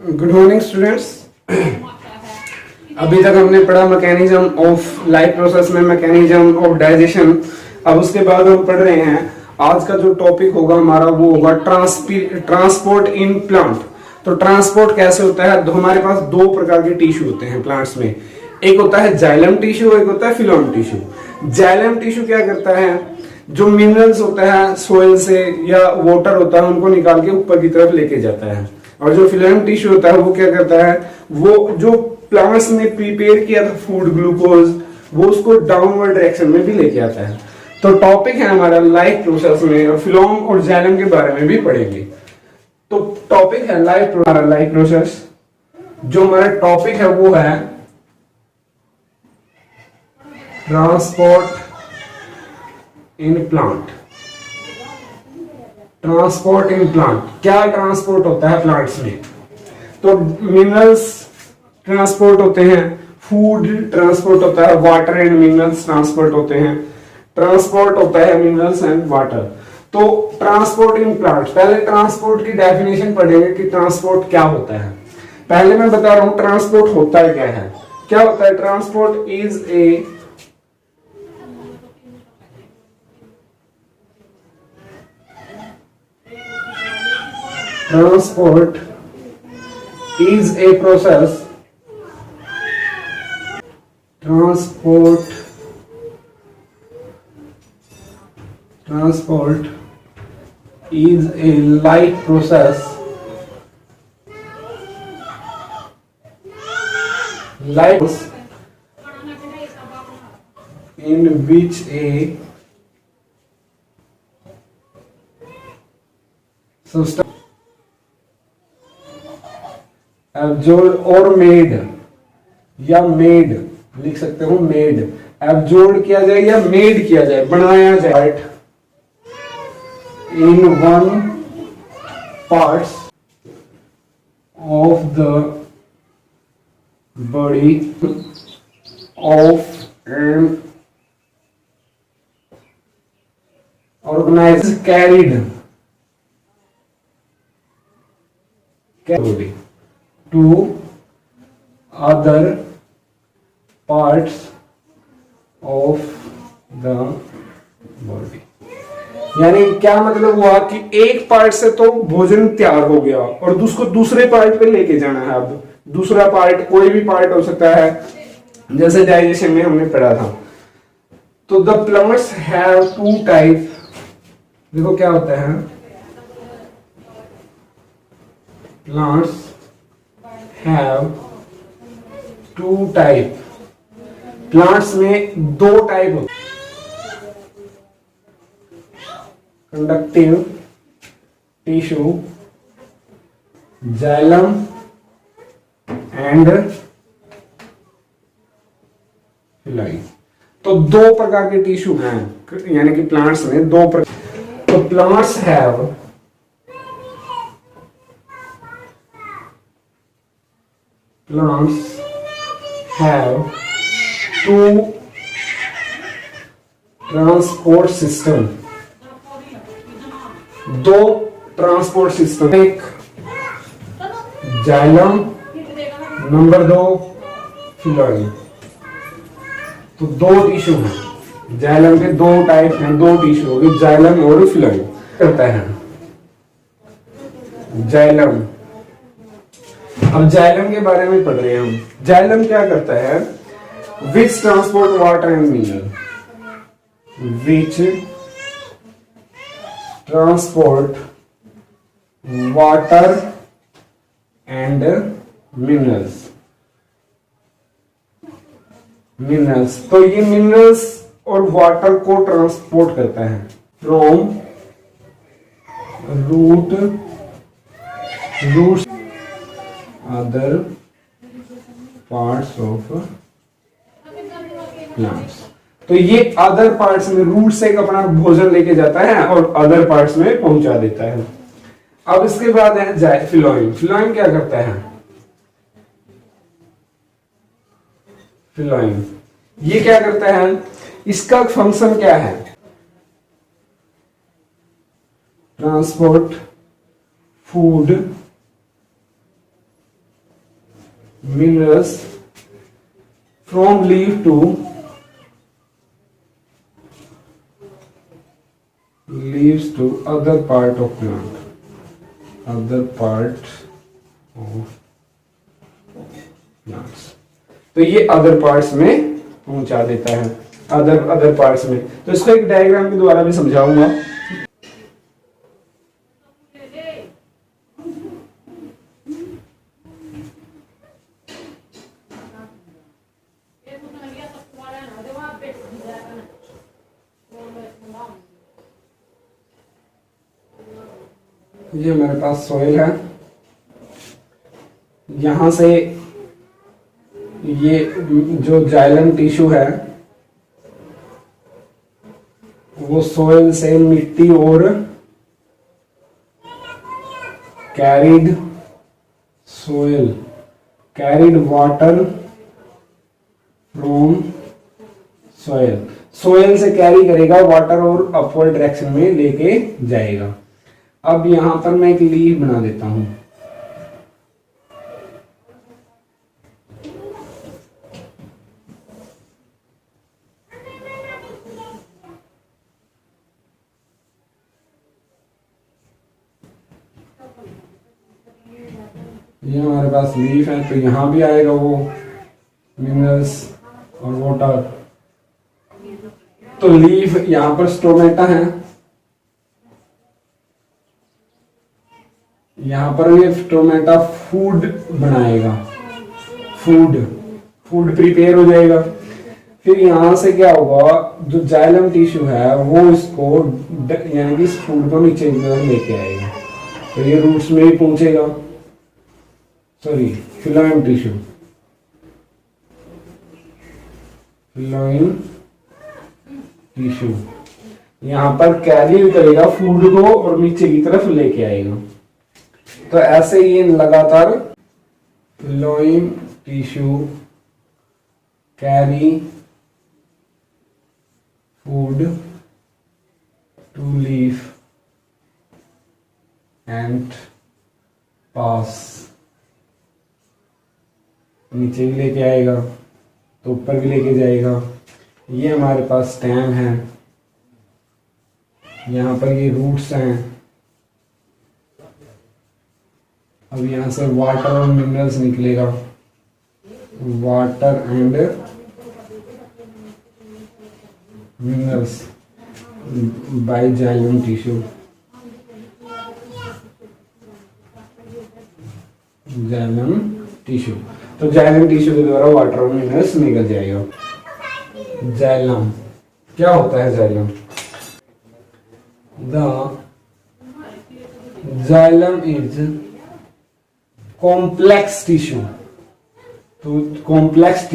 Good morning students. अभी तक हमने पढ़ा मैकेनिज्म ऑफ लाइफ प्रोसेस में मैकेनिज्म ऑफ डाइजेशन। अब उसके बाद हम पढ़ रहे हैं आज का जो टॉपिक होगा हमारा वो होगा ट्रांसपोर्ट इन प्लांट। तो ट्रांसपोर्ट कैसे होता है? तो हमारे पास दो प्रकार के टिश्यू होते हैं प्लांट्स में। एक होता है जाइलम टिश्यू, एक होता है फिलोएम टिश्यू। जाइलम टिश्यू क्या करता है, जो मिनरल्स होता है सोइल से या वाटर होता है उनको निकाल के ऊपर की तरफ लेके जाता है। और जो फिलोएम टिश्यू होता है वो क्या करता है, वो जो प्लांट्स ने प्रिपेयर किया था फूड ग्लूकोज, वो उसको डाउनवर्ड डायरेक्शन में भी लेके आता है। तो टॉपिक है हमारा लाइफ प्रोसेस में, और फिलोम और जाइलम के बारे में भी पढ़ेंगे। तो टॉपिक है लाइफ प्रोसेस। जो हमारा टॉपिक है वो है transport in plant. Transport in plant, क्या ट्रांसपोर्ट होता है प्लांट्स में? तो मिनरल्स ट्रांसपोर्ट होते हैं, फूड ट्रांसपोर्ट होता है, वाटर एंड मिनरल्स ट्रांसपोर्ट होते हैं, ट्रांसपोर्ट होता है मिनरल्स एंड वाटर। तो ट्रांसपोर्ट इन प्लांट, पहले ट्रांसपोर्ट की डेफिनेशन पढ़ेंगे कि ट्रांसपोर्ट क्या होता है। पहले मैं बता रहा हूं ट्रांसपोर्ट होता है क्या है। क्या होता है? Transport is a Transport is a process. Transport is a life process. Life in which a substance absorb और मेड, या मेड लिख सकते हो, मेड एब्जॉर्ब किया जाए या मेड किया जाए, बनाया जाए in one parts of the body of an organise carried body to other parts of the body। यानी क्या मतलब हुआ कि एक पार्ट से तो भोजन तैयार हो गया और उसको दूसरे पार्ट पे लेके जाना है। अब दूसरा पार्ट कोई भी पार्ट हो सकता है, जैसे डाइजेशन में हमने पढ़ा था। तो the plants have two type. देखो क्या होता है, plants have two type। Plants में दो टाइप होते हैं, conductive tissue xylem and phloem. तो दो प्रकार के टिश्यू हैं, यानी कि प्लांट्स में दो प्रकार। तो plants have plants have two transport system। दो ट्रांसपोर्ट सिस्टम, एक जाइलम, नंबर दो फिलोएम। तो दो टिश्यू हैं, जाइलम के दो टाइप हैं, दो टिश्यू हो गए जाइलम और फिलोएम। करता है जाइलम। अब जाइलम के बारे में पढ़ रहे हैं हम। जाइलम क्या करता है? Which transport water and mineral, which transport water and minerals. तो ये मिनरल्स और वाटर को ट्रांसपोर्ट करता है from root other parts of plants। तो ये अदर पार्ट्स में रूट से अपना भोजन लेके जाता है और अदर पार्ट्स में पहुंचा देता है। अब इसके बाद है फिलोएम। फिलोएम क्या करता है? फिलोएम ये क्या करता है, इसका फंक्शन क्या है? Transport food minerals from leaf to leaves to other part of plant, other part of plants। तो ये अदर पार्ट्स में पहुंचा देता है, अदर पार्ट्स में। तो इसको एक डायग्राम के द्वारा भी समझाऊंगा। ये मेरे पास सॉइल है, यहां से ये जो जाइलम टिश्यू है वो सॉइल से मिट्टी और कैरिड वाटर फ्रॉम सॉइल से कैरी करेगा वाटर और अपवर्ड डायरेक्शन में लेके जाएगा। अब यहां पर मैं एक लीफ बना देता हूं। ये हमारे पास लीफ है, तो यहां भी आएगा वो मिनरल्स और वाटर। तो लीफ यहां पर स्टोमेटा है, यहां पर ये स्टोमेटा फूड बनाएगा, फूड प्रिपेयर हो जाएगा। फिर यहां से क्या होगा, जो जाइलम टिश्यू है वो इसको यानी कि इस फूड को नीचे की तरफ लेके आएगा, तो ये रूट्स में ही पहुंचेगा। सॉरी, फिलोएम टिश्यू, यहां पर कैरी करेगा फूड को और नीचे की तरफ लेके आएगा। तो ऐसे ही लगातार phloem tissue carry food to leaf and pass, नीचे भी लेके आएगा तो ऊपर भी लेके जाएगा। ये हमारे पास स्टेम है, यहाँ पर ये रूट्स हैं। अब यहाँ से वाटर और मिनरल्स निकलेगा, water and minerals by xylem tissue, तो जाइलम टिश्यू के द्वारा वाटर और मिनरल्स निकल जाएगा। जाइलम क्या होता है? Xylem, the xylem is complex tissue. तो कॉम्प्लेक्स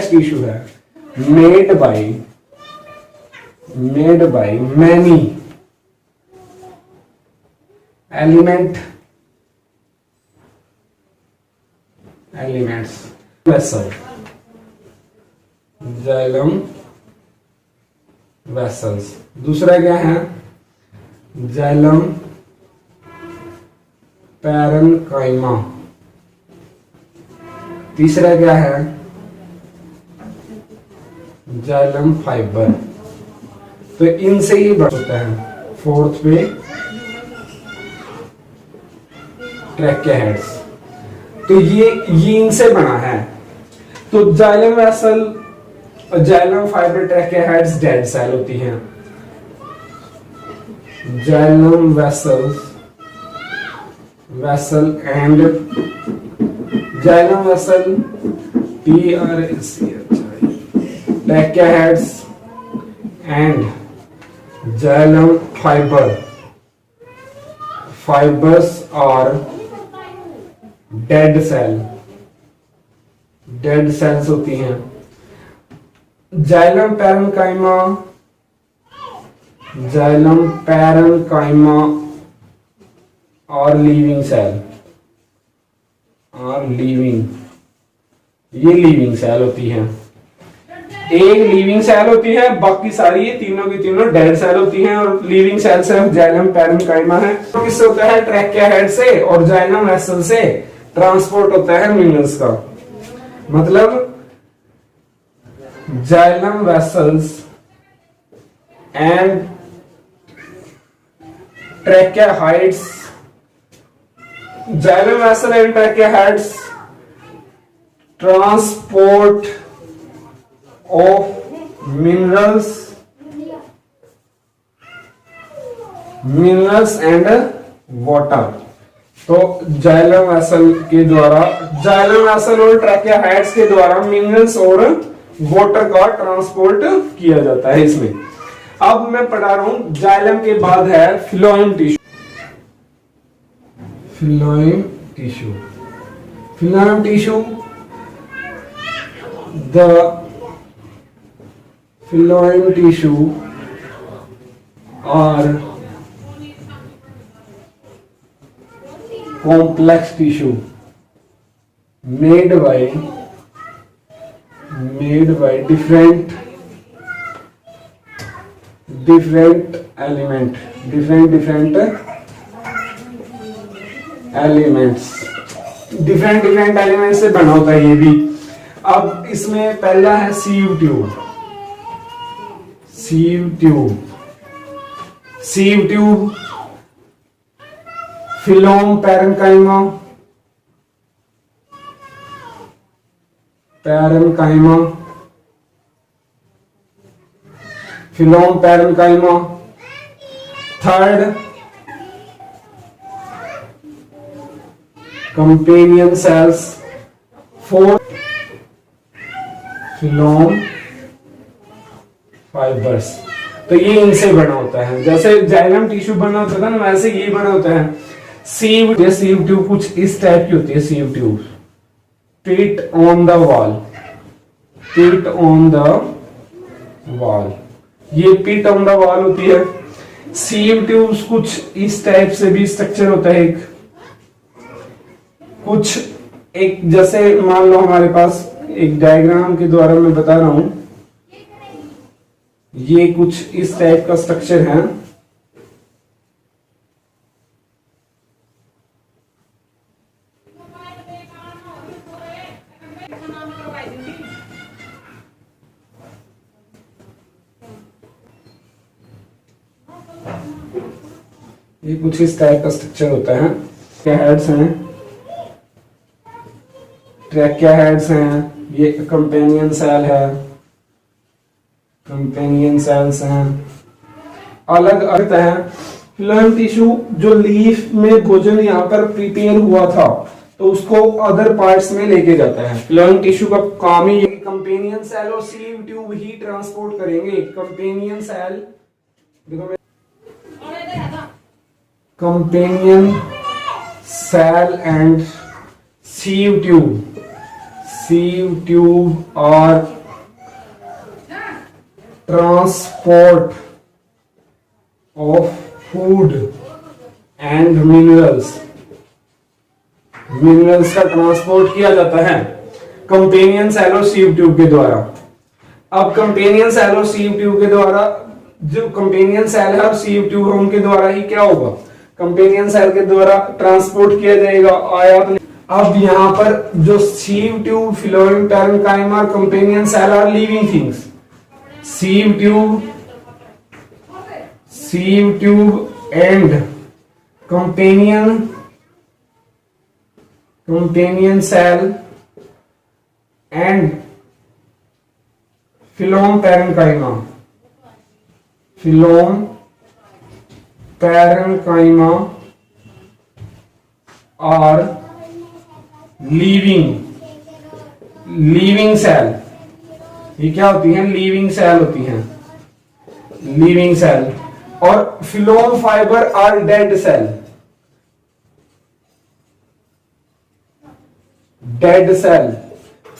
टिश्यू है made by many elements vessel, xylem vessels. दूसरा क्या है? Xylem parenchyma. तीसरा क्या है? Xylem fibre. तो इनसे ही बढ़ होता है। फोर्थ पे ट्रैकेहेड्स, तो ये इनसे बना है। तो जाइलम वेसल और xylem fiber tracheids dead cell होती हैं। Xylem vessel and xylem vessel tracheids and xylem fibers are dead cells होती हैं। जाइलम पैरेन्काइमा और लिविंग सेल, ये लिविंग सेल होती हैं। एक लिविंग सेल होती है, बाकी सारी ये तीनों की तीनों डेड सेल होती हैं। और लिविंग सेल सिर्फ जाइलम पैरेन्काइमा है। तो किससे होता है? ट्रैकेहेड से और जाइलम वेसल से। ट्रांसपोर्ट होता है मिनरल्स का। मतलब xylem vessels and tracheids, xylem vessel and tracheids transport of minerals and water. तो जाइलम वेसल के द्वारा, जाइलम वेसल और ट्रैकियाहाइड्स के द्वारा मिनरल्स और वाटर का ट्रांसपोर्ट किया जाता है इसमें। अब मैं पढ़ा रहा हूं जाइलम के बाद है phloem tissue. Phloem tissue, phloem tissue, the phloem tissue are complex tissue made by different elements से बना होता है ये भी। अब इसमें पहला है sieve tube. Sieve tube, phloem parenchyma, phloem parenchyma. Third, companion cells. Fourth, phloem fibers. तो ये इनसे बना होता है, जैसे जाइलम टिश्यू बना होता था ना वैसे ये बना होता है। सीव ट्यूब कुछ इस टाइप की होती है। Sieve tube, pit on the wall, ये पिट ऑन द वॉल होती है। सीव ट्यूब्स कुछ इस टाइप से भी स्ट्रक्चर होता है। एक जैसे मान लो हमारे पास एक डायग्राम के द्वारा मैं बता रहा हूं, ये कुछ इस टाइप का स्ट्रक्चर है। ये कुछ इस टाइप का स्ट्रक्चर होता है। हेड्स हैं, ट्रैकियाहाइड्स हैं, ये कंपेनियन सेल है, कंपेनियन सेल्स हैं, अलग अलग है। फिलोएम टिश्यू जो लीफ में भोजन यहाँ पर प्रिपेयर हुआ था तो उसको अदर पार्ट्स में लेके जाता है। फिलोएम टिश्यू का काम ही कंपेनियन सेल और सीव ट्यूब ही ट्रांसपोर्ट करेंगे। कंपेनियन सेल, देखो companion cell and sieve tube और transport of food and minerals का ट्रांसपोर्ट किया जाता है कंपेनियन सेल और सीव ट्यूब के द्वारा। अब कंपेनियन सेल और सीव ट्यूब के द्वारा, जो कंपेनियन सेल है और सीव ट्यूब है उनके द्वारा ही क्या होगा, कंपेनियन सेल के द्वारा ट्रांसपोर्ट किया जाएगा आयात। अब यहाँ पर जो sieve tube, phloem parenchyma, companion cell are living things. Sieve tube and companion cell and phloem parenchyma are living cell. ये क्या होती हैं, लिविंग सेल होती हैं, लिविंग सेल। और फिलोम फाइबर आर डेड सेल,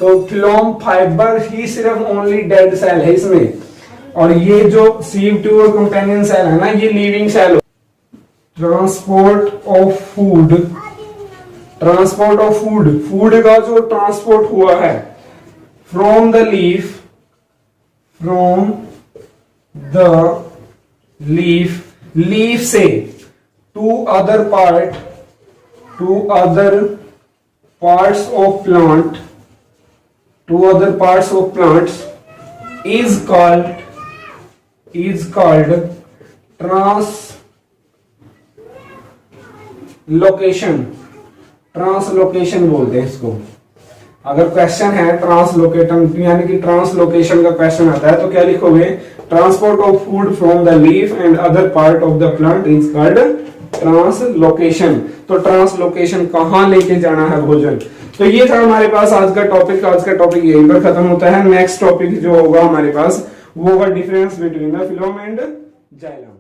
तो फिलोम फाइबर ही सिर्फ ओनली डेड सेल है इसमें, और ये जो सीव ट्यूब और कंपेनियन सेल है ना ये living cell. Transport of food का जो ट्रांसपोर्ट हुआ है फ्रॉम द लीफ से to other parts of plant to other parts of plants is called translocation बोलते हैं इसको। अगर क्वेश्चन है ट्रांसलोकेशन यानी कि ट्रांसलोकेशन का क्वेश्चन आता है तो क्या लिखोगे, transport of food from the leaf and other part of the plant is called translocation. तो ट्रांसलोकेशन कहां लेके जाना है भोजन। तो ये था हमारे पास आज का टॉपिक। आज का टॉपिक यहीं पर खत्म होता है। नेक्स्ट टॉपिक जो होगा हमारे पास वो होगा difference between the phloem and xylem.